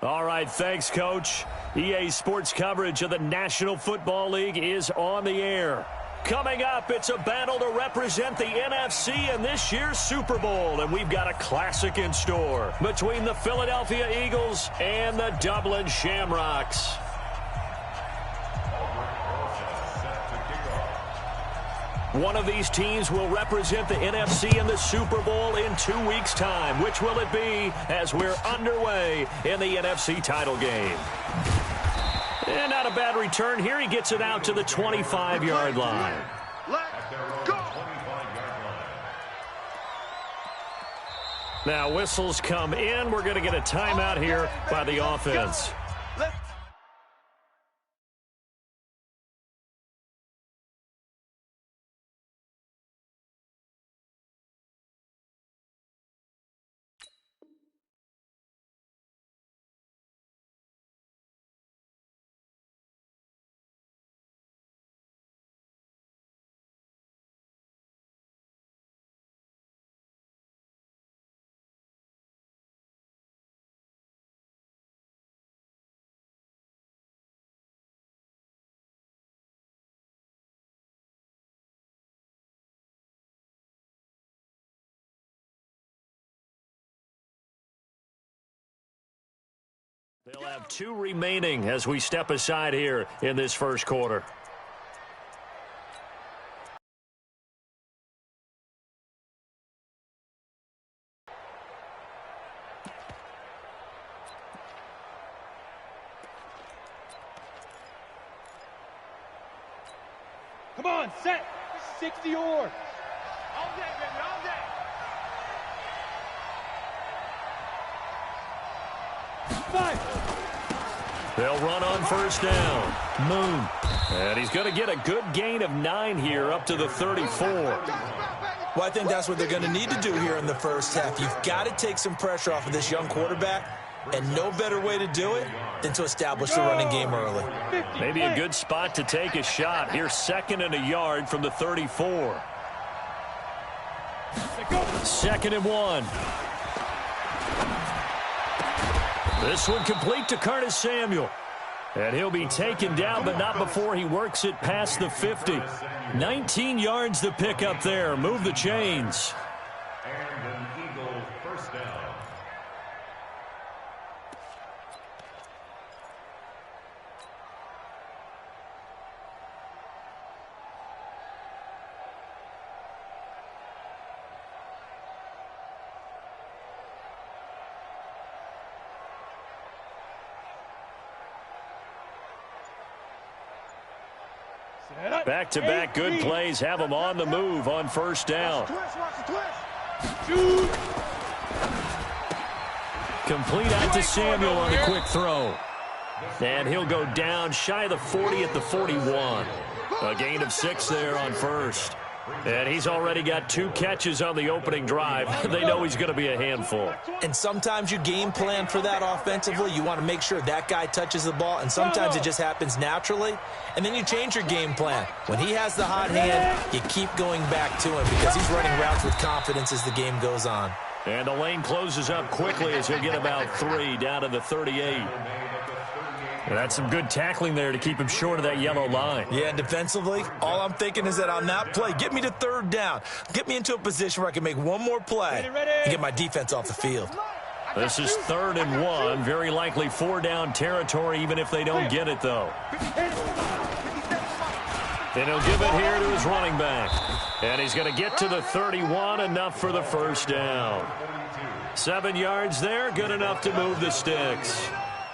All right, thanks, Coach. EA Sports coverage of the National Football League is on the air. Coming up, it's a battle to represent the NFC in this year's Super Bowl, and we've got a classic in store between the Philadelphia Eagles and the Dublin Shamrocks. One of these teams will represent the NFC in the Super Bowl in 2 weeks' time. Which will it be as we're underway in the NFC title game? And not a bad return here. He gets it out to the 25-yard line. Let's go. Now whistles come in. We're going to get a timeout here by the offense. They'll have 2 remaining as we step aside here in this first quarter. Come on, set. 60 or. All day, baby, all day. They'll run on first down. Moon. And he's going to get a good gain of 9 here up to the 34. Well, I think that's what they're going to need to do here in the first half. You've got to take some pressure off of this young quarterback, and no better way to do it than to establish the running game early. Maybe a good spot to take a shot. Here's 2nd and a yard from the 34. 2nd and 1. This one complete to Curtis Samuel. And he'll be taken down, but not before he works it past the 50. 19 yards to pick up there. Move the chains. And an Eagle first down. Back-to-back good plays have him on the move on first down. Complete out to Samuel on the quick throw. And he'll go down shy of the 40 at the 41. A gain of 6 there on first. And he's already got 2 catches on the opening drive. They know he's going to be a handful. And sometimes you game plan for that offensively. You want to make sure that guy touches the ball, and sometimes it just happens naturally. And then you change your game plan. When he has the hot hand, you keep going back to him because he's running routes with confidence as the game goes on. And the lane closes up quickly as he'll get about 3 down to the 38. And that's some good tackling there to keep him short of that yellow line. Yeah, and defensively, all I'm thinking is that on that play, get me to 3rd down. Get me into a position where I can make one more play and get my defense off the field. This is 3rd and 1. Very likely 4-down territory, even if they don't get it, though. And he'll give it here to his running back. And he's going to get to the 31, enough for the first down. 7 yards there, good enough to move the sticks.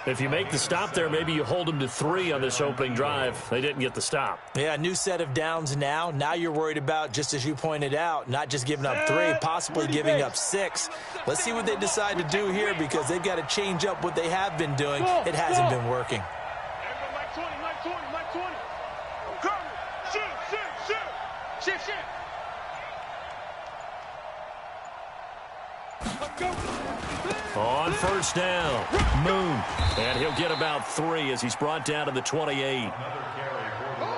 If you make the stop there, maybe you hold them to 3 on this opening drive. They didn't get the stop. Yeah, new set of downs now. Now you're worried about, just as you pointed out, not just giving up 3, possibly giving up 6. Let's see what they decide to do here because they've got to change up what they have been doing. It hasn't been working. Mike 20, Mike 20, Mike 20. Shift. On first down, Moon. And he'll get about 3 as he's brought down to the 28.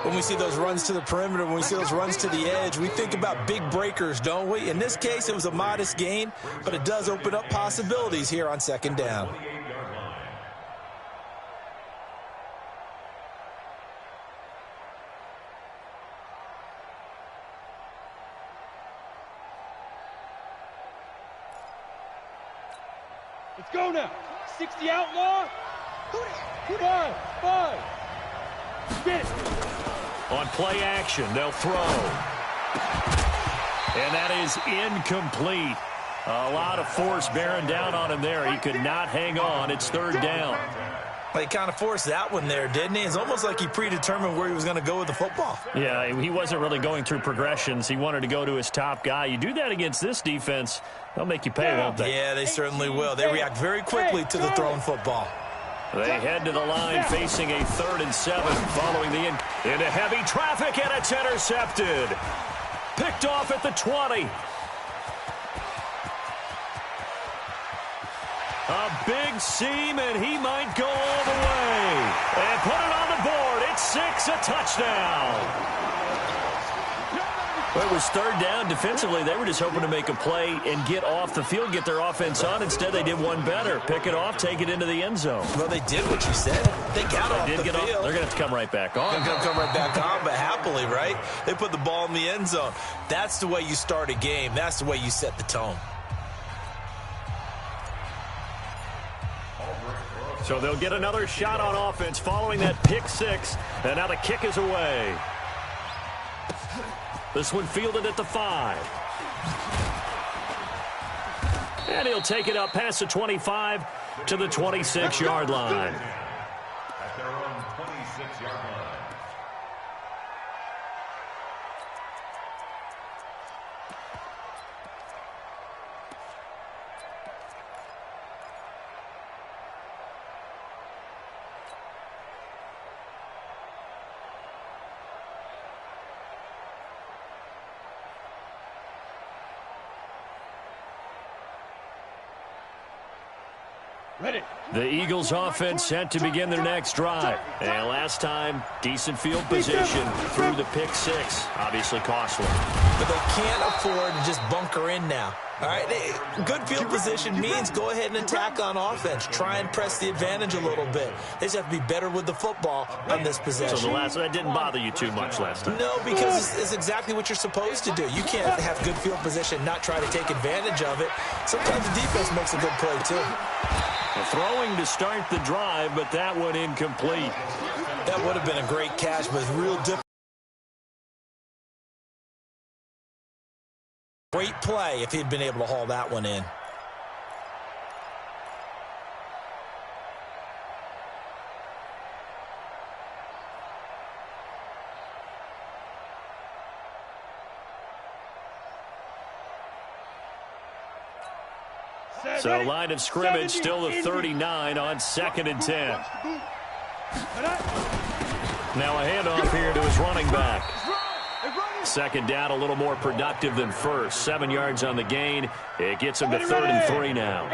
When we see those runs to the perimeter, when we see those runs to the edge, we think about big breakers, don't we? In this case, it was a modest gain, but it does open up possibilities here on 2nd down. Let's go now. 60 outlaw. 5. Get it. On play action, they'll throw. And that is incomplete. A lot of force bearing down on him there. He could not hang on. It's third down. Well, he kind of forced that one there, didn't he? It's almost like he predetermined where he was going to go with the football. Yeah, he wasn't really going through progressions. He wanted to go to his top guy. You do that against this defense, they'll make you pay, won't they? Yeah, they certainly will. They react very quickly to the thrown football. They head to the line facing a 3rd and 7 following the into heavy traffic, and it's intercepted. Picked off at the 20. A big seam, and he might go all the way. And put it on the board. It's 6, a touchdown. Well, it was third down. Defensively, they were just hoping to make a play and get off the field, get their offense on. Instead, they did one better. Pick it off, take it into the end zone. Well, they did what you said. They got off the field. They're going to have to come right back on. They're going to come right back on, but happily, right? They put the ball in the end zone. That's the way you start a game. That's the way you set the tone. So they'll get another shot on offense following that pick 6. And now the kick is away. This one fielded at the 5. And he'll take it up past the 25 to the 26-yard line. At their own 26-yard line. Ready. The Eagles offense set to begin their next drive. And last time, decent field position through the pick 6. Obviously costly. But they can't afford to just bunker in now. All right, good field position means go ahead and attack on offense. Try and press the advantage a little bit. They just have to be better with the football on this possession. So that didn't bother you too much last time? No, because it's exactly what you're supposed to do. You can't have good field position, not try to take advantage of it. Sometimes the defense makes a good play, too. Throwing to start the drive, but that one incomplete. That would have been a great catch, but it's real difficult. Great play if he'd been able to haul that one in. So line of scrimmage still the 39 on 2nd and 10. Now a handoff here to his running back. 2nd down, a little more productive than first. 7 yards on the gain. It gets him to 3rd and 3 now.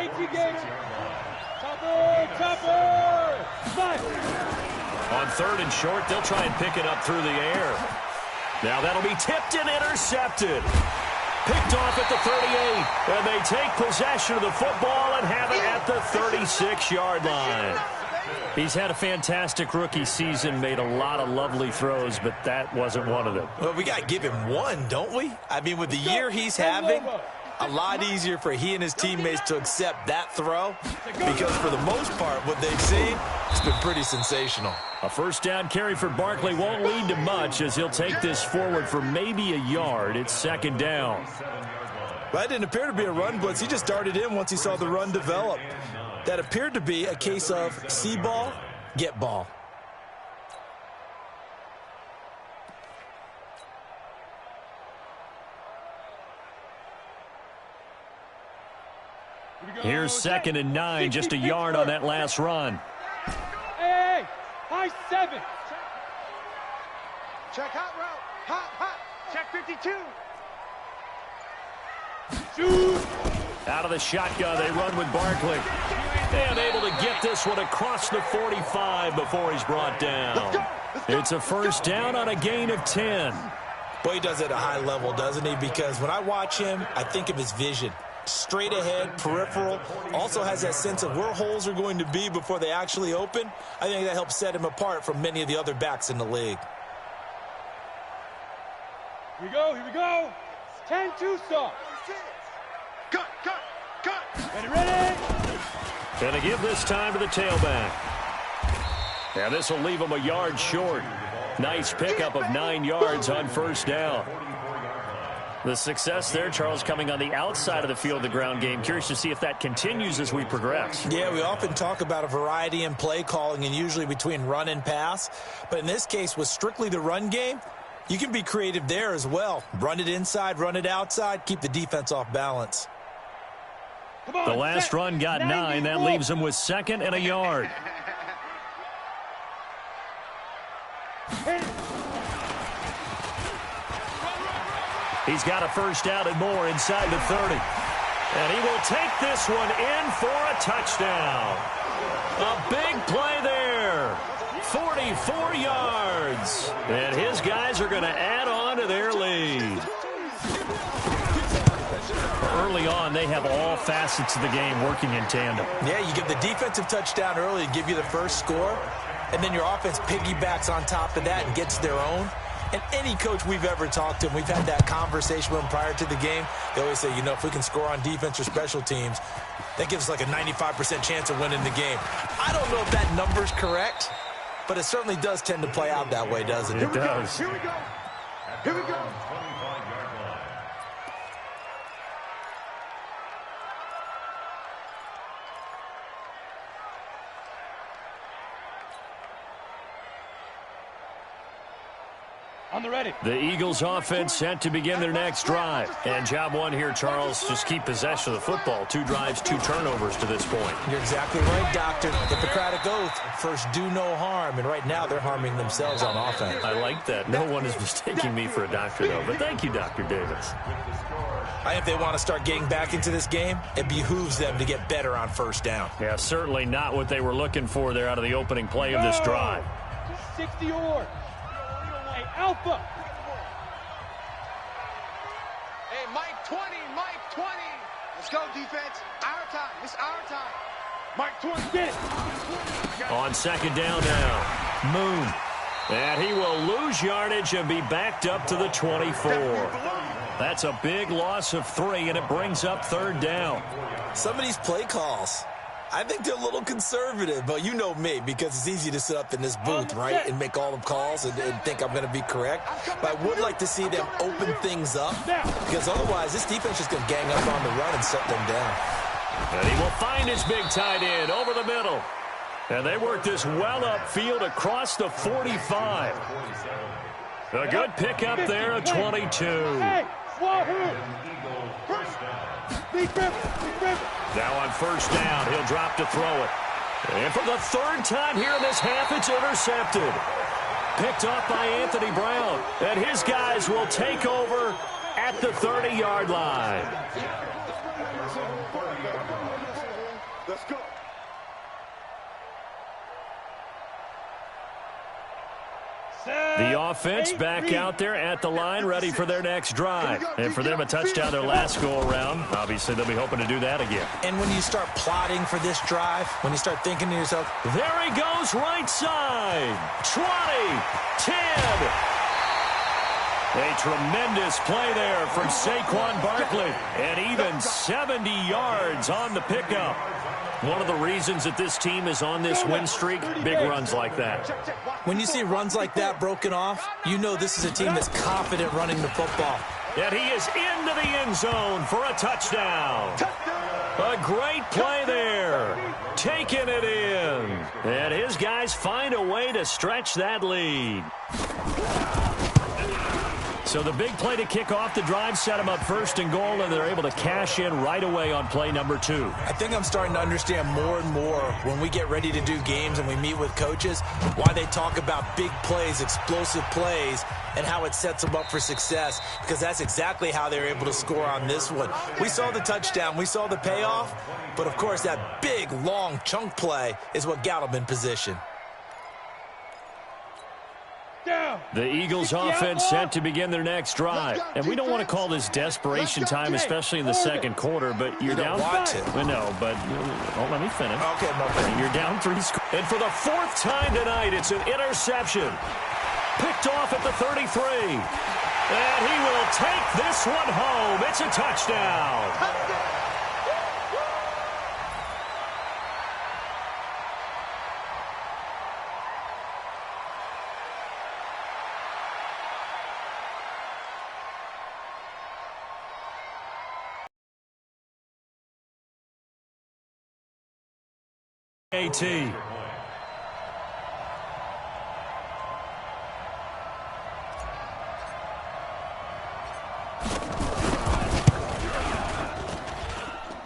On 3rd and short, they'll try and pick it up through the air. Now that'll be tipped and intercepted. Picked off at the 38, and they take possession of the football and have it at the 36-yard line. He's had a fantastic rookie season, made a lot of lovely throws, but that wasn't one of them. Well, we got to give him one, don't we? I mean, with the year he's having, a lot easier for he and his teammates to accept that throw because for the most part, what they've seen, it's been pretty sensational. A 1st down carry for Barkley won't lead to much as he'll take this forward for maybe a yard. It's 2nd down. Well, that didn't appear to be a run blitz. He just darted in once he saw the run develop. That appeared to be a case of see ball, get ball. Here's 2nd and 9, just a yard on that last run. Hey, high 7. Check hot route. Hot. Check 52. Shoot. Out of the shotgun, they run with Barkley. And able to get this one across the 45 before he's brought down. It's a 1st down on a gain of 10. Boy, he does it at a high level, doesn't he? Because when I watch him, I think of his vision. Straight ahead, peripheral, also has that sense of where holes are going to be before they actually open. I think that helps set him apart from many of the other backs in the league. Here we go. 10-2 stop. Cut. Ready. And to give this time to the tailback. And this will leave him a yard short. Nice pickup of 9 yards on first down. The success there, Charles, coming on the outside of the field, the ground game. Curious to see if that continues as we progress. Yeah, we often talk about a variety in play calling and usually between run and pass. But in this case, with strictly the run game, you can be creative there as well. Run it inside, run it outside, keep the defense off balance. The last run got 9. That leaves him with 2nd and a yard. He's got a first down and more inside the 30. And he will take this one in for a touchdown. A big play there. 44 yards. And his guys are going to add on to their lead. Early on, they have all facets of the game working in tandem. Yeah, you give the defensive touchdown early to give you the first score, and then your offense piggybacks on top of that and gets their own. And any coach we've ever talked to, and we've had that conversation with them prior to the game, they always say, you know, if we can score on defense or special teams, that gives us like a 95% chance of winning the game. I don't know if that number's correct, but it certainly does tend to play out that way, doesn't it? It does. Here we go. Here we go. On the ready. The Eagles offense set to begin their next drive. And job one here, Charles, just keep possession of the football. 2 drives, 2 turnovers to this point. You're exactly right, Doctor. Hippocratic oath, first do no harm. And right now they're harming themselves on offense. I like that. No one is mistaking me for a doctor, though. But thank you, Dr. Davis. If they want to start getting back into this game, it behooves them to get better on first down. Yeah, certainly not what they were looking for there out of the opening play of this drive. 60 or. Hey, Alpha. Hey, Mike 20, Mike 20. Let's go, defense. Our time. It's our time. Mike 20, get it. On second down now, Moon. And he will lose yardage and be backed up to the 24. That's a big loss of 3, and it brings up third down. Some of these play calls, I think they're a little conservative, but you know me, because it's easy to sit up in this booth, right, and make all the calls and think I'm going to be correct. But I would like to see them open things up, because otherwise this defense is going to gang up on the run and shut them down. And he will find his big tight end over the middle. And they work this well upfield across the 45. A good pickup there at 22. Now on first down, he'll drop to throw it. And for the 3rd time here in this half, it's intercepted. Picked off by Anthony Brown. And his guys will take over at the 30-yard line. Let's go. The offense back out there at the line, ready for their next drive. And for them, a touchdown their last go-around. Obviously, they'll be hoping to do that again. And when you start plotting for this drive, when you start thinking to yourself, there he goes right side. 20, 10. A tremendous play there from Saquon Barkley. And even 70 yards on the pickup. One of the reasons that this team is on this win streak, big runs like that. When you see runs like that broken off, you know this is a team that's confident running the football. And he is into the end zone for a touchdown. A great play there. Taking it in. And his guys find a way to stretch that lead. So the big play to kick off the drive set them up 1st and goal, and they're able to cash in right away on play number 2. I think I'm starting to understand more and more when we get ready to do games and we meet with coaches why they talk about big plays, explosive plays, and how it sets them up for success, because that's exactly how they were able to score on this one. We saw the touchdown, we saw the payoff, but of course that big, long chunk play is what got them in position. The Eagles offense set to begin their next drive. And we don't want to call this desperation time, especially in the second quarter, but you're down. No, but let me finish. Okay, no. You're down 3 scores. And for the 4th time tonight, it's an interception. Picked off at the 33. And he will take this one home. It's a touchdown. AT.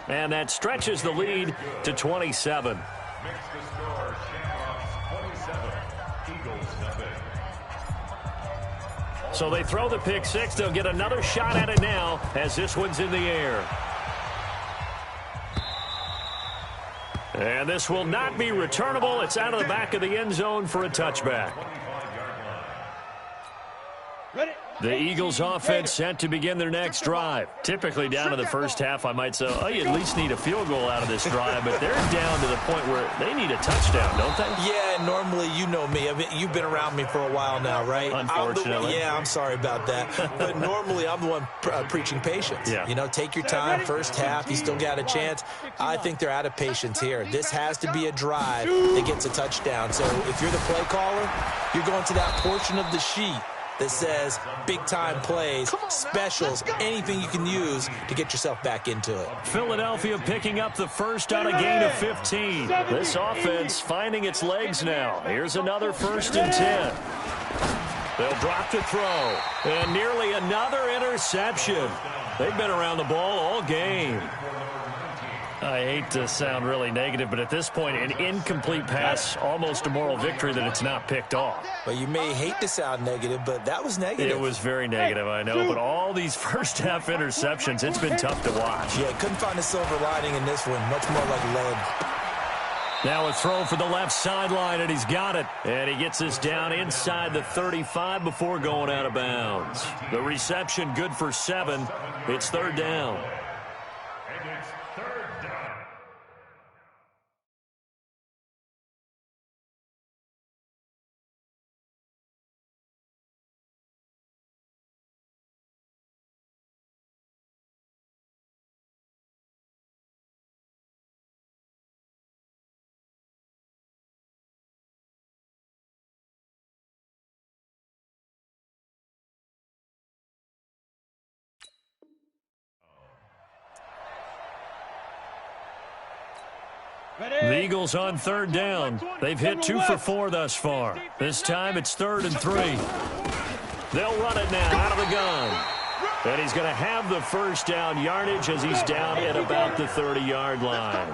And that stretches the lead to 27. Makes the score Shamrocks 27, Eagles nothing. So they throw the pick six. They'll get another shot at it now as this one's in the air. And this will not be returnable. It's out of the back of the end zone for a touchback. The Eagles offense set to begin their next drive. Typically down to the first half, I might say, oh, you at least need a field goal out of this drive, but they're down to the point where they need a touchdown, don't they? Yeah, normally, you know me. I mean, you've been around me for a while now, right? Unfortunately. I'm sorry about that. But normally, I'm the one preaching patience. Yeah. You know, take your time, first half, you still got a chance. I think they're out of patience here. This has to be a drive that gets a touchdown. So if you're the play caller, you're going to that portion of the sheet that says big-time plays, specials, anything you can use to get yourself back into it. Philadelphia picking up the first on a gain of 15. This offense finding its legs now. Here's another 1st and 10. They'll drop to throw. And nearly another interception. They've been around the ball all game. I hate to sound really negative, but at this point, an incomplete pass, almost a moral victory that it's not picked off. Well, you may hate to sound negative, but that was negative. It was very negative, I know, but all these first-half interceptions, it's been tough to watch. Yeah, couldn't find a silver lining in this one. Much more like lead. Now a throw for the left sideline, and he's got it. And he gets this down inside the 35 before going out of bounds. The reception good for 7. It's 3rd down. The Eagles on 3rd down. They've hit 2 for 4 thus far. This time it's 3rd and 3. They'll run it now out of the gun. And he's going to have the first down yardage as he's down at about the 30-yard line.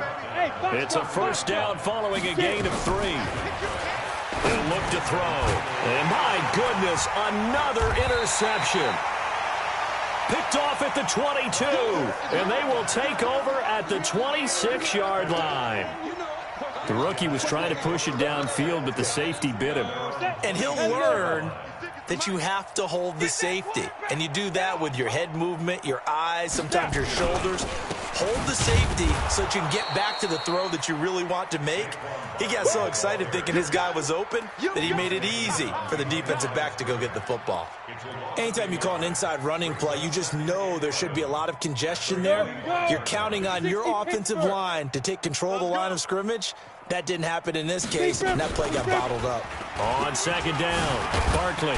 It's a first down following a gain of 3. They'll look to throw. And my goodness, another interception. Picked off at the 22, and they will take over at the 26-yard line. The rookie was trying to push it downfield, but the safety bit him. And he'll learn that you have to hold the safety. And you do that with your head movement, your eyes, sometimes your shoulders. Hold the safety so that you can get back to the throw that you really want to make. He got so excited thinking his guy was open that he made it easy for the defensive back to go get the football. Anytime you call an inside running play, you just know there should be a lot of congestion there. You're counting on your offensive line to take control of the line of scrimmage. That didn't happen in this case, and that play got bottled up. On 2nd down, Barkley.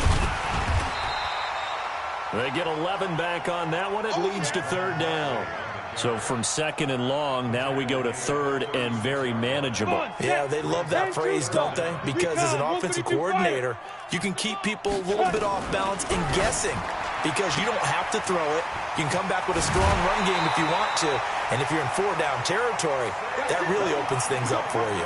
They get 11 back on that one. It leads to 3rd down. So from 2nd and long, now we go to 3rd and very manageable. Yeah, they love that phrase, don't they? Because as an offensive coordinator, you can keep people a little bit off balance and guessing because you don't have to throw it. You can come back with a strong run game if you want to. And if you're in 4-down territory, that really opens things up for you.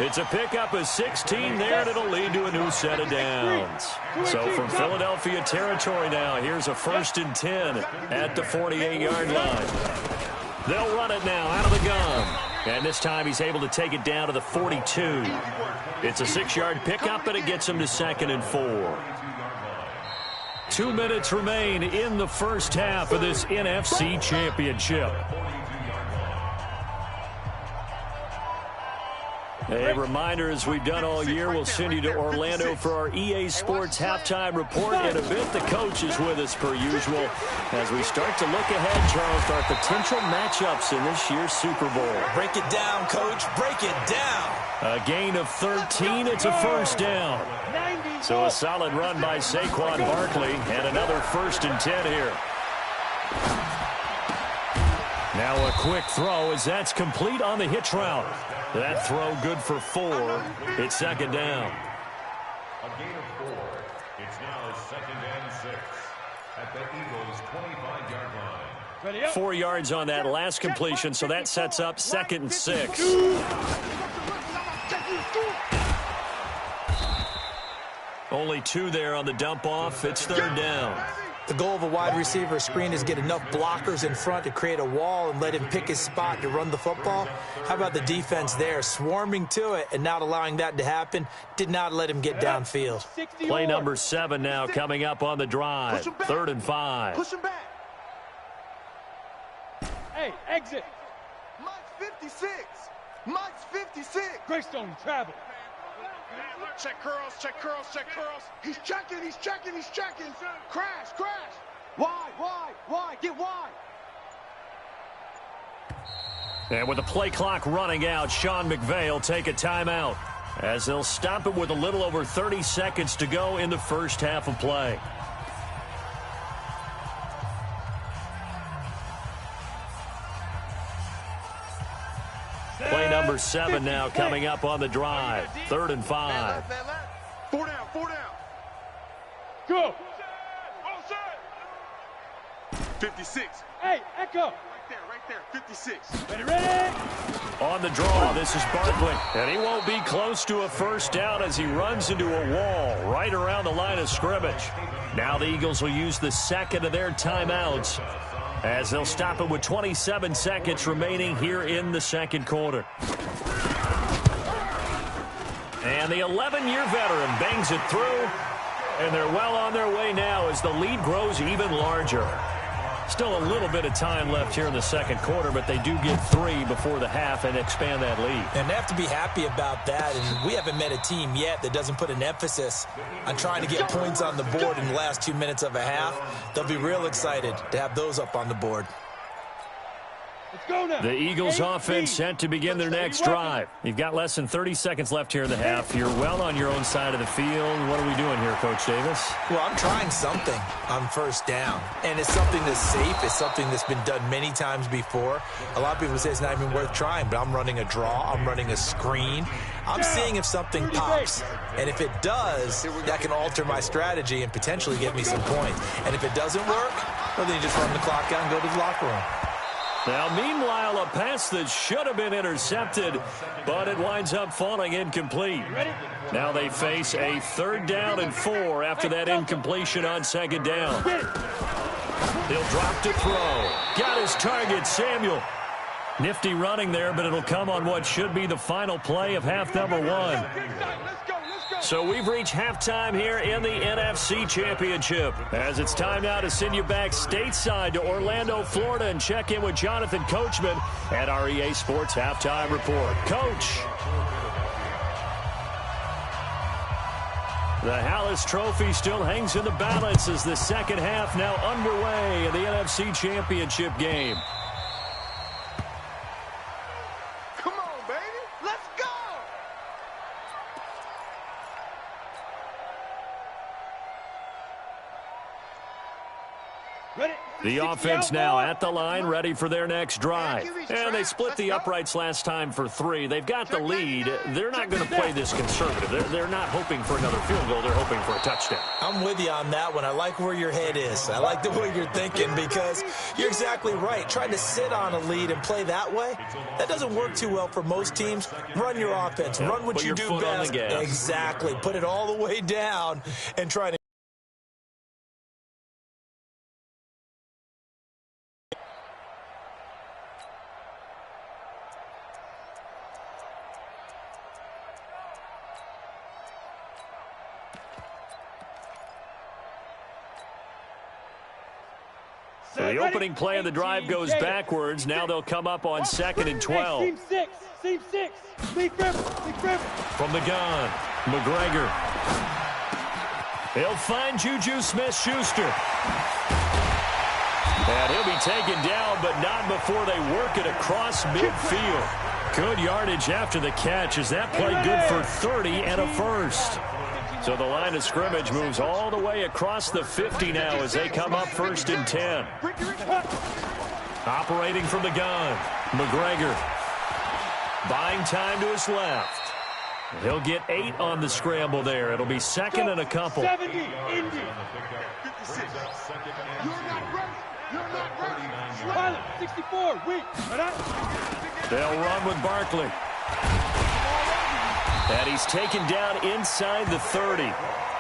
It's a pickup of 16 there, and it'll lead to a new set of downs. So from Philadelphia territory now, here's a 1st and 10 at the 48-yard line. They'll run it now out of the gun. And this time he's able to take it down to the 42. It's a 6-yard pickup, and it gets him to 2nd and 4. 2 minutes remain in the first half of this NFC Championship. A reminder, as we've done all year, we'll send you to Orlando for our EA Sports halftime report. In a bit, the coach is with us per usual as we start to look ahead, Charles, to our potential matchups in this year's Super Bowl. Break it down, Coach. Break it down. A gain of 13. It's a first down. So a solid run by Saquon Barkley and another 1st and 10 here. Now a quick throw as that's complete on the hitch route. That throw good for 4. It's second down. A gain of 4. It's now 2nd and 6 at the Eagles' 25-yard line. 4 yards on that last completion, so that sets up 2nd and 6. Only 2 there on the dump off. It's 3rd down. The goal of a wide receiver screen is get enough blockers in front to create a wall and let him pick his spot to run the football. How about the defense there, swarming to it and not allowing that to happen? Did not let him get downfield. Play number 7 now coming up on the drive. 3rd and 5. Push him back. Hey, exit. Mike's 56. Mike's 56. Greystone, travel. Check curls, check curls, check curls. He's checking, he's checking, he's checking. Crash, crash. Wide, get wide. And with the play clock running out, Sean McVay will take a timeout as they'll stop it with a little over 30 seconds to go in the first half of play. Play number 7 now coming up on the drive. 3rd and 5. 4 down, 4 down. Go. 56. Hey, echo. Right there, 56. Ready. On the draw, this is Barkley. And he won't be close to a first down as he runs into a wall right around the line of scrimmage. Now the Eagles will use the second of their timeouts as they'll stop it with 27 seconds remaining here in the second quarter. And the 11-year veteran bangs it through, and they're well on their way now as the lead grows even larger. Still a little bit of time left here in the second quarter, but they do get 3 before the half and expand that lead. And they have to be happy about that, and we haven't met a team yet that doesn't put an emphasis on trying to get points on the board in the last 2 minutes of a half. They'll be real excited to have those up on the board. Let's go now. The Eagles offense set to begin their next drive. You've got less than 30 seconds left here in the half. You're well on your own side of the field. What are we doing here, Coach Davis? Well, I'm trying something on first down, and it's something that's safe. It's something that's been done many times before. A lot of people say it's not even worth trying, but I'm running a draw. I'm running a screen. I'm seeing if something pops, and if it does, that can alter my strategy and potentially get me some points. And if it doesn't work, well, then you just run the clock out and go to the locker room. Now, meanwhile, a pass that should have been intercepted, but it winds up falling incomplete. Now they face a 3rd down and 4 after that incompletion on 2nd down. He'll drop to throw. Got his target, Samuel. Nifty running there, but it'll come on what should be the final play of half number 1. So we've reached halftime here in the NFC Championship, as it's time now to send you back stateside to Orlando, Florida, and check in with Jonathan Coachman at our EA Sports Halftime Report. Coach. The Hallis Trophy still hangs in the balance as the second half now underway in the NFC Championship game. Come on, baby. Let's go. Ready. The offense now at the line, ready for their next drive. And they split the uprights last time for 3. They've got the lead. They're not going to play this conservative. They're not hoping for another field goal. They're hoping for a touchdown. I'm with you on that one. I like where your head is. I like the way you're thinking because you're exactly right. Trying to sit on a lead and play that way, that doesn't work too well for most teams. Run your offense. Run what you do best. Exactly. Put it all the way down and try to. So the opening play of the drive goes backwards. Now they'll come up on 2nd and 12. Team 6. Team 6. Lee Griffin. From the gun, McGregor. He'll find Juju Smith-Schuster. And he'll be taken down, but not before they work it across midfield. Good yardage after the catch as that play good for 30 and a first. So the line of scrimmage moves all the way across the 50 now as they come up 1st and 10. Operating from the gun, McGregor. Buying time to his left. He'll get 8 on the scramble there. It'll be second and a couple. 70, Indy. 56. You're not ready. You're not ready. Pilot, 64, weak. They'll run with Barkley. And he's taken down inside the 30.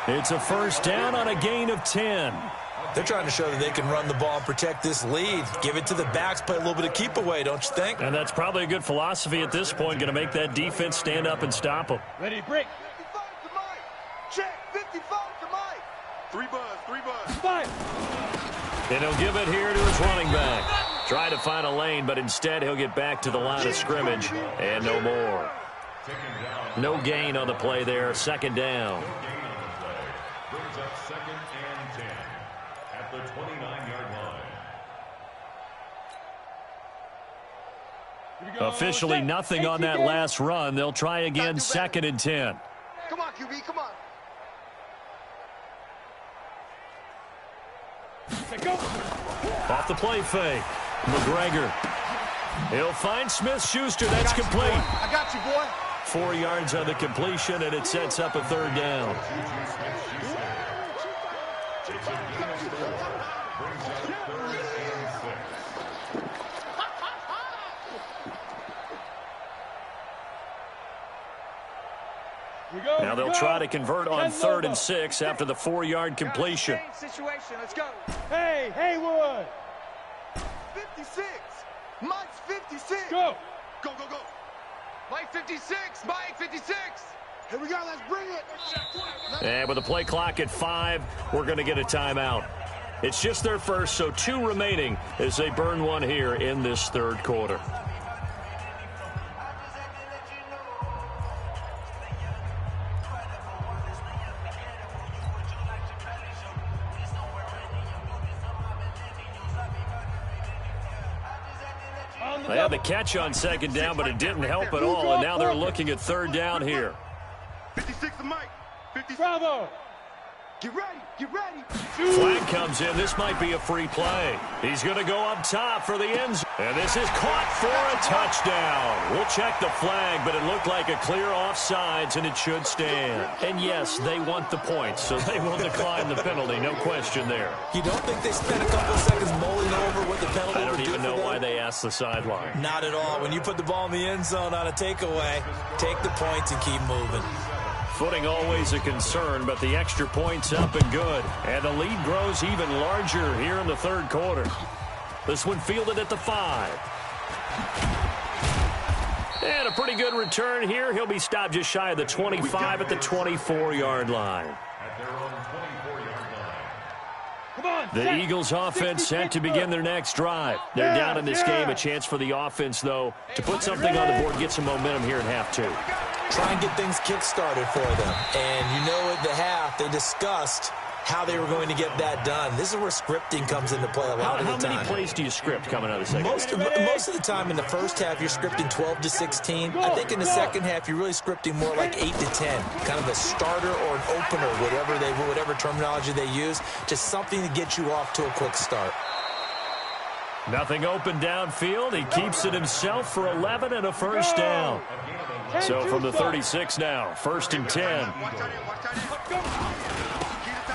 It's a first down on a gain of 10. They're trying to show that they can run the ball and protect this lead. Give it to the backs, play a little bit of keep away, don't you think? And that's probably a good philosophy at this point, going to make that defense stand up and stop them. Ready, break. 55 to Mike. Check, 55 to Mike. 3 buzz. 5. And he'll give it here to his running back. Try to find a lane, but instead he'll get back to the line of scrimmage and no more. No gain on the play there, second down. Brings up second and 10 at the 29-yard line. Officially nothing on that last run. They'll try again, second and 10. Come on, QB, come on. Go. Off the play fake. McGregor. He'll find Smith-Schuster. That's complete. I got you, boy. 4 yards on the completion, and it sets up a third down. Now they'll try to convert on 3rd and 6 after the 4-yard completion. Situation. Let's go. Hey, Haywood. 56. Mike's 56. Go. Go. Mike 56. Mike 56. Here we go. Let's bring it. And with the play clock at 5, we're going to get a timeout. It's just their first, so 2 remaining as they burn one here in this third quarter. They had the catch on second down, but it didn't help at all, and now they're looking at third down here. 56 to Mike. 56. Bravo. Get ready. Flag comes in. This might be a free play. He's going to go up top for the end zone. And this is caught for a touchdown. We'll check the flag, but it looked like a clear offsides, and it should stand. And yes, they want the points, so they will decline the penalty. No question there. You don't think they spent a couple of seconds mulling over what the penalty I would don't do even for know them? why they asked the sideline. Not at all. When you put the ball in the end zone on a takeaway, take the points and keep moving. Footing always a concern, but the extra point's up and good. And the lead grows even larger here in the third quarter. This one fielded at the 5. And a pretty good return here. He'll be stopped just shy of the 25 at the 24-yard line. At their own 24-yard line. Come on. The Eagles offense set to begin their next drive. They're down in this game. A chance for the offense, though, to put something on the board, get some momentum here in half 2. Try and get things kick-started for them. And you know at the half, they discussed how they were going to get that done. This is where scripting comes into play a lot of the time. How many plays do you script coming out of the second? Most of the time in the first half, you're scripting 12 to 16. I think in the second half, you're really scripting more like 8 to 10. Kind of a starter or an opener, whatever terminology they use. Just something to get you off to a quick start. Nothing open downfield. He keeps it himself for 11 and a first down. So from the 36 now, 1st and 10.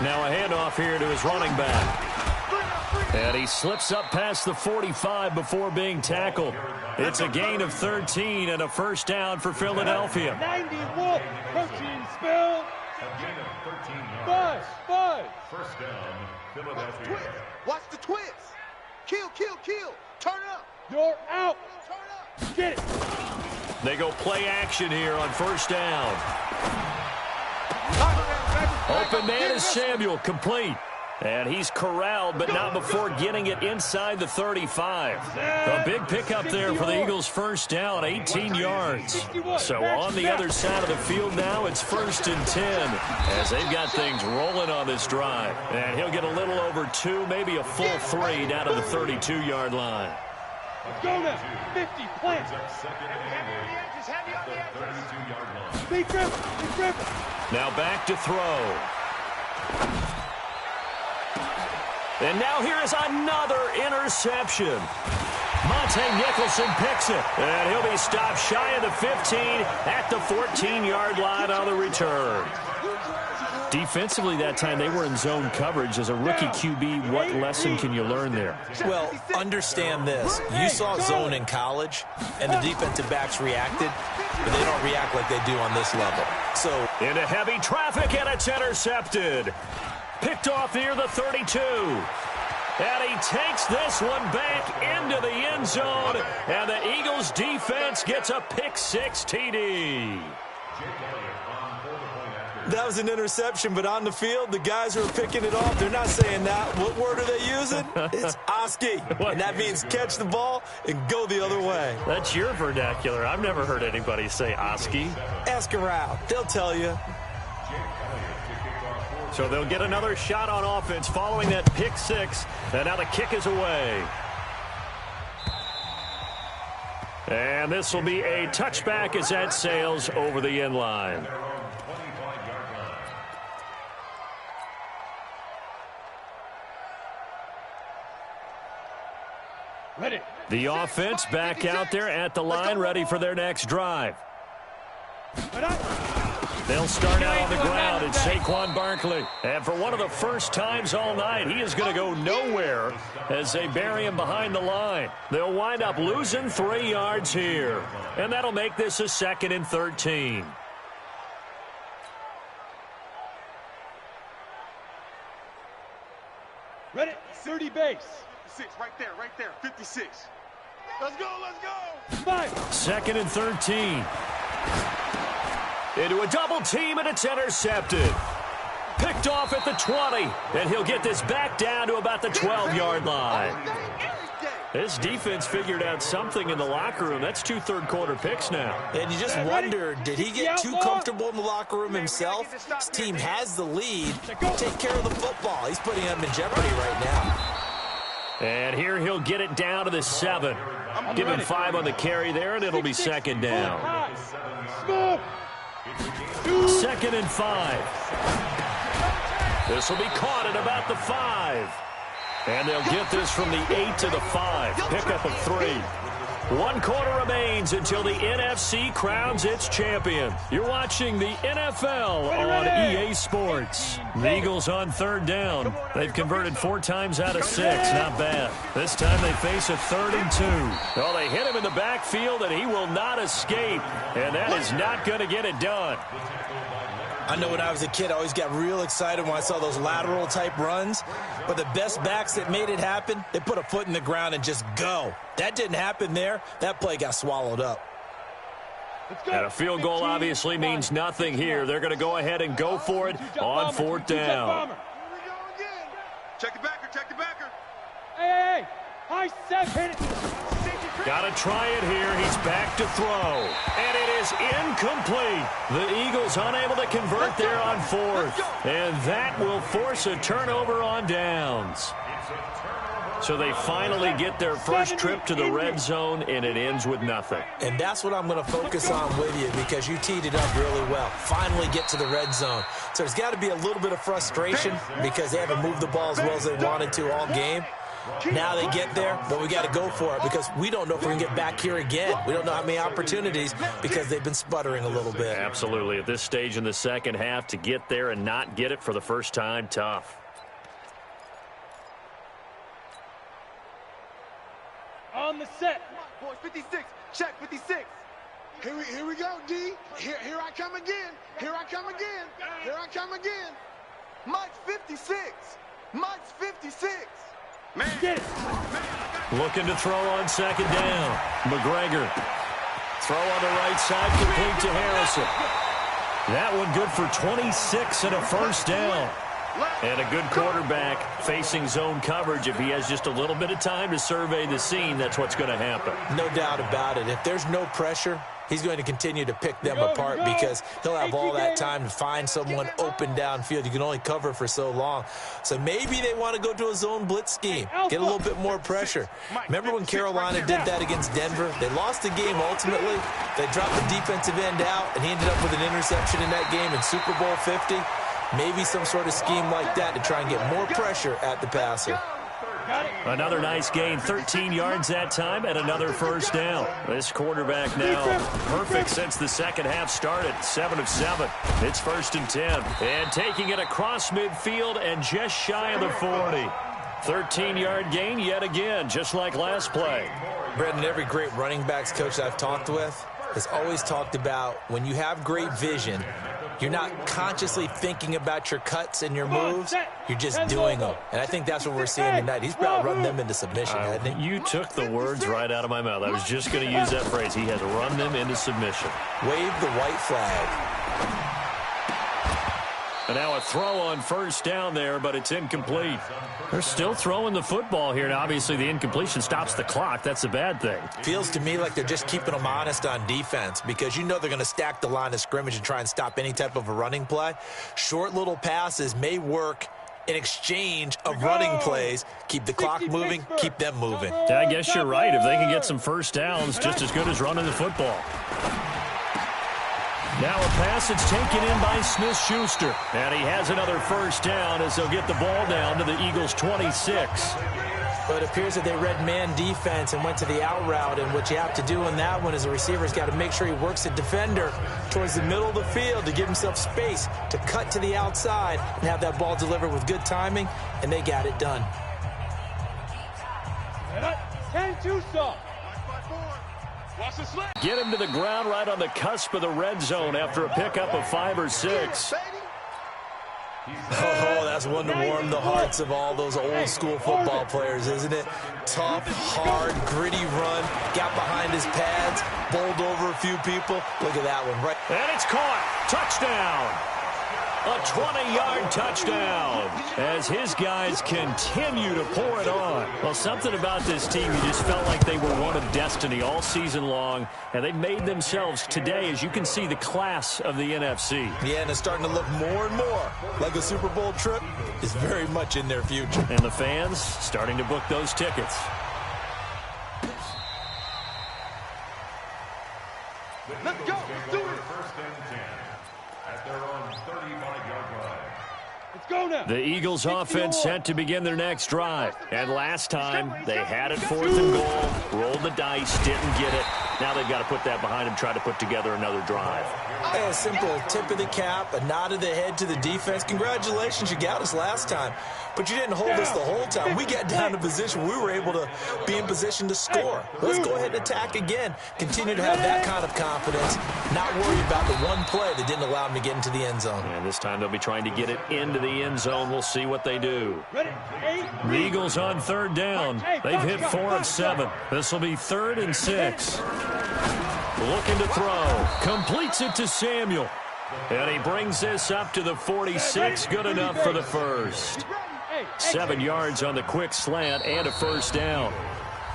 Now a handoff here to his running back. And he slips up past the 45 before being tackled. It's a gain of 13 and a first down for Philadelphia. 90 Wolf. Protein spill. A gain of 13 yards. 5. First down, Philadelphia. Watch the twist. Kill. Turn up. You're out. Turn up. Get it. They go play action here on first down. Open man is Samuel, complete. And he's corralled, but not before getting it inside the 35. A big pickup there for the Eagles' first down, 18 yards. So on the other side of the field now, it's 1st and 10 as they've got things rolling on this drive. And he'll get a little over 2, maybe a full 3 down to the 32-yard line. Go now. 50. Plant. Second and 8 at the 32-yard line. Big grip. Now back to throw. And now here is another interception. Monte Nicholson picks it, and he'll be stopped shy of the 15 at the 14-yard line on the return. Defensively that time, they were in zone coverage. As a rookie QB, what lesson can you learn there? Well, understand this. You saw zone in college, and the defensive backs reacted, but they don't react like they do on this level. So into heavy traffic, and it's intercepted. Picked off near the 32. And he takes this one back into the end zone, and the Eagles defense gets a pick-6 TD. That was an interception, but on the field, the guys who are picking it off, they're not saying that. What word are they using? It's Oski, and that means catch the ball and go the other way. That's your vernacular. I've never heard anybody say Oski. Ask around. They'll tell you. So they'll get another shot on offense following that pick-6, and now the kick is away. And this will be a touchback as that sails over the end line. Ready. The offense back out there at the line, ready for their next drive. They'll start out on the ground. It's Saquon Barkley. And for one of the first times all night, he is going to go nowhere as they bury him behind the line. They'll wind up losing 3 yards here. And that'll make this a 2nd and 13. Ready. 30 base. 56, right there, 56. Let's go, let's go. 5. 2nd and 13. Into a double team, and it's intercepted. Picked off at the 20, and he'll get this back down to about the 12-yard line. This defense figured out something in the locker room. That's 2 third-quarter picks now. And you just wonder, did he get too comfortable in the locker room himself? His team has the lead. Take care of the football. He's putting them in jeopardy right now. And here he'll get it down to the 7. Give him 5 on the carry there, and it'll be 2nd down. 2nd and 5. This will be caught at about the 5. And they'll get this from the 8 to the 5. Pickup of 3. 1 quarter remains until the NFC crowns its champion. You're watching the NFL on EA Sports. The Eagles on 3rd down. They've converted 4 times out of 6. Not bad. This time they face a 3rd and 2. Well, they hit him in the backfield, and he will not escape. And that is not going to get it done. I know when I was a kid, I always got real excited when I saw those lateral-type runs. But the best backs that made it happen, they put a foot in the ground and just go. That didn't happen there. That play got swallowed up. And a field goal obviously means nothing here. They're going to go ahead and go for it on 4th down. Check the backer, check the backer. Hey, high 7. Got to try it here. He's back to throw. And it is incomplete. The Eagles unable to convert there on 4th. And that will force a turnover on downs. So they finally get their first trip to the red zone, and it ends with nothing. And that's what I'm going to focus on with you, because you teed it up really well. Finally get to the red zone. So there's got to be a little bit of frustration because they haven't moved the ball as well as they wanted to all game. Now they get there, but we got to go for it because we don't know if we're going to get back here again. We don't know how many opportunities because they've been sputtering a little bit. Absolutely. At this stage in the second half, to get there and not get it for the first time, tough. On the set. Come on, boys, 56. Check, 56. Here we go, D. Here I come again. Here I come again. Here I come again. Mike's 56. Mike's 56. Man. Get it. Looking to throw on 2nd down. McGregor. Throw on the right side, complete to Harrison. That one good for 26 and a first down. And a good quarterback facing zone coverage. If he has just a little bit of time to survey the scene, that's what's going to happen. No doubt about it. If there's no pressure, he's going to continue to pick them apart because he'll have all that time to find someone open downfield. You can only cover for so long. So maybe they want to go to a zone blitz scheme, get a little bit more pressure. Remember when Carolina did that against Denver? They lost the game ultimately. They dropped the defensive end out, and he ended up with an interception in that game in Super Bowl 50. Maybe some sort of scheme like that to try and get more pressure at the passer. Got it. Another nice gain, 13 yards that time, and another first down. This quarterback now perfect since the second half started, 7 of 7. It's 1st and 10. And taking it across midfield and just shy of the 40. 13-yard gain yet again, just like last play. Brendan, every great running backs coach that I've talked with has always talked about when you have great vision, you're not consciously thinking about your cuts and your moves. You're just doing them. And I think that's what we're seeing tonight. He's about running them into submission, hasn't he? You took the words right out of my mouth. I was just going to use that phrase. He has run them into submission. Wave the white flag. And now a throw on first down there, but it's incomplete. They're still throwing the football here, and obviously the incompletion stops the clock. That's a bad thing. Feels to me like they're just keeping them honest on defense because you know they're going to stack the line of scrimmage and try and stop any type of a running play. Short little passes may work in exchange of running plays. Keep the clock moving, keep them moving. Yeah, I guess you're right. If they can get some first downs, just as good as running the football. Now a pass that's taken in by Smith-Schuster. And he has another first down as they'll get the ball down to the Eagles' 26. But it appears that they read man defense and went to the out route. And what you have to do in that one is the receiver's got to make sure he works the defender towards the middle of the field to give himself space to cut to the outside and have that ball delivered with good timing. And they got it done. 10-2 stop. Get him to the ground right on the cusp of the red zone after a pickup of 5 or 6. Oh, that's one to warm the hearts of all those old school football players, isn't it? Tough, hard, gritty run, got behind his pads, bowled over a few people. Look at that one, right? And it's caught. Touchdown. A 20-yard touchdown as his guys continue to pour it on. Well, something about this team, you just felt like they were one of destiny all season long, and they made themselves today, as you can see, the class of the NFC. Yeah, and it's starting to look more and more like a Super Bowl trip is very much in their future. And the fans starting to book those tickets. Let's go. Do it. First and 10 at their own 35-yard line. Let's go now. The Eagles offense set to begin their next drive. And last time, they had it 4th and goal, rolled the dice, didn't get it. Now they've got to put that behind them, try to put together another drive. Hey, a simple tip of the cap, a nod of the head to the defense. Congratulations, you got us last time. But you didn't hold us the whole time. We got down to position. We were able to be in position to score. Let's go ahead and attack again. Continue to have that kind of confidence. Not worry about the one play that didn't allow them to get into the end zone. And this time they'll be trying to get it into the end zone. We'll see what they do. The Eagles on 3rd down. They've hit 4 of 7. This will be 3rd and 6. Looking to throw. Completes it to Samuel. And he brings this up to the 46. Good enough for the first. 7 yards on the quick slant and a first down.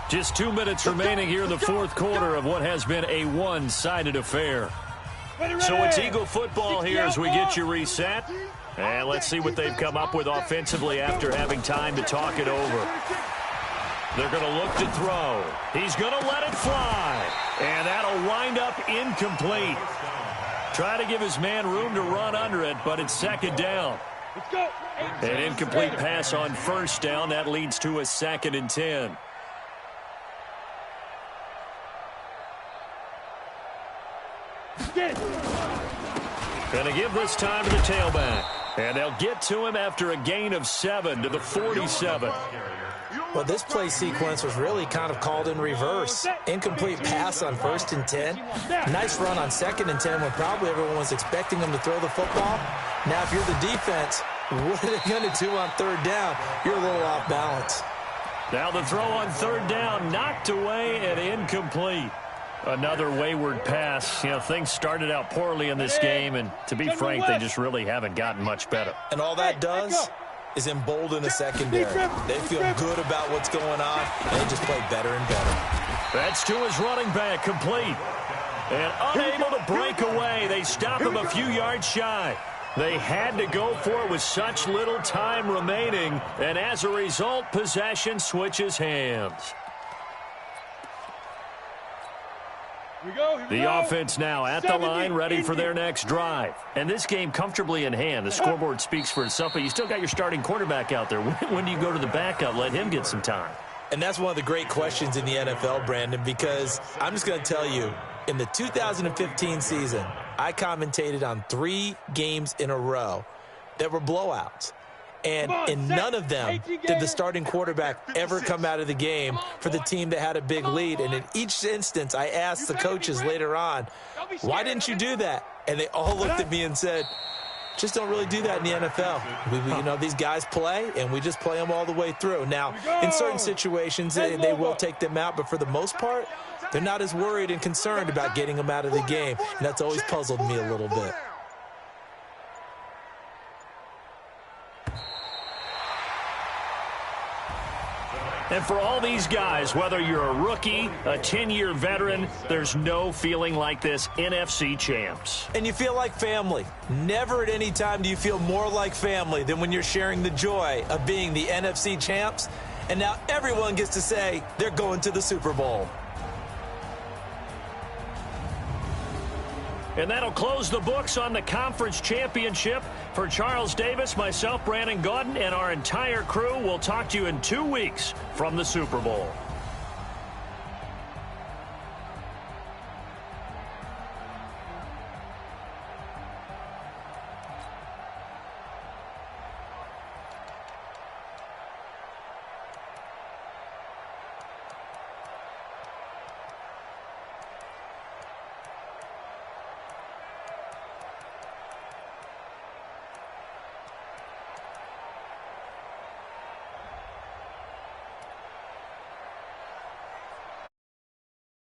Just 2 minutes remaining here in the 4th quarter of what has been a one-sided affair. So it's Eagle football here as we get you reset. And let's see what they've come up with offensively after having time to talk it over. They're going to look to throw. He's going to let it fly. And that'll wind up incomplete. Try to give his man room to run under it, but it's 2nd down. Let's go. An incomplete pass on 1st down. That leads to a 2nd and 10. Going to give this time to the tailback. And they'll get to him after a gain of 7 to the 47. Well, this play sequence was really kind of called in reverse. Incomplete pass on 1st and 10. Nice run on 2nd and 10 when probably everyone was expecting them to throw the football. Now, if you're the defense, what are they going to do on 3rd down? You're a little off balance. Now the throw on 3rd down, knocked away and incomplete. Another wayward pass. You know, things started out poorly in this game, and to be frank, they just really haven't gotten much better. And all that does is embolden a secondary. They feel good about what's going on, and they just play better and better. That's to his running back, complete. And unable to break away. They stop him a few yards shy. They had to go for it with such little time remaining, and as a result, possession switches hands. The offense now at the line, ready for their next drive. And this game comfortably in hand. The scoreboard speaks for itself, but you still got your starting quarterback out there. When do you go to the backup? Let him get some time. And that's one of the great questions in the NFL, Brandon, because I'm just going to tell you, in the 2015 season, I commentated on 3 games in a row that were blowouts. And in none of them did the starting quarterback ever come out of the game for the team that had a big lead. And in each instance, I asked the coaches later on, why didn't you do that? And they all looked at me and said, just don't really do that in the NFL. You know, these guys play, and we just play them all the way through. Now, in certain situations, they will take them out, but for the most part, they're not as worried and concerned about getting them out of the game. And that's always puzzled me a little bit. And for all these guys, whether you're a rookie, a 10-year veteran, there's no feeling like this NFC champs. And you feel like family. Never at any time do you feel more like family than when you're sharing the joy of being the NFC champs. And now everyone gets to say they're going to the Super Bowl. And that'll close the books on the conference championship. For Charles Davis, myself, Brandon Gaudin, and our entire crew, we'll talk to you in 2 weeks from the Super Bowl.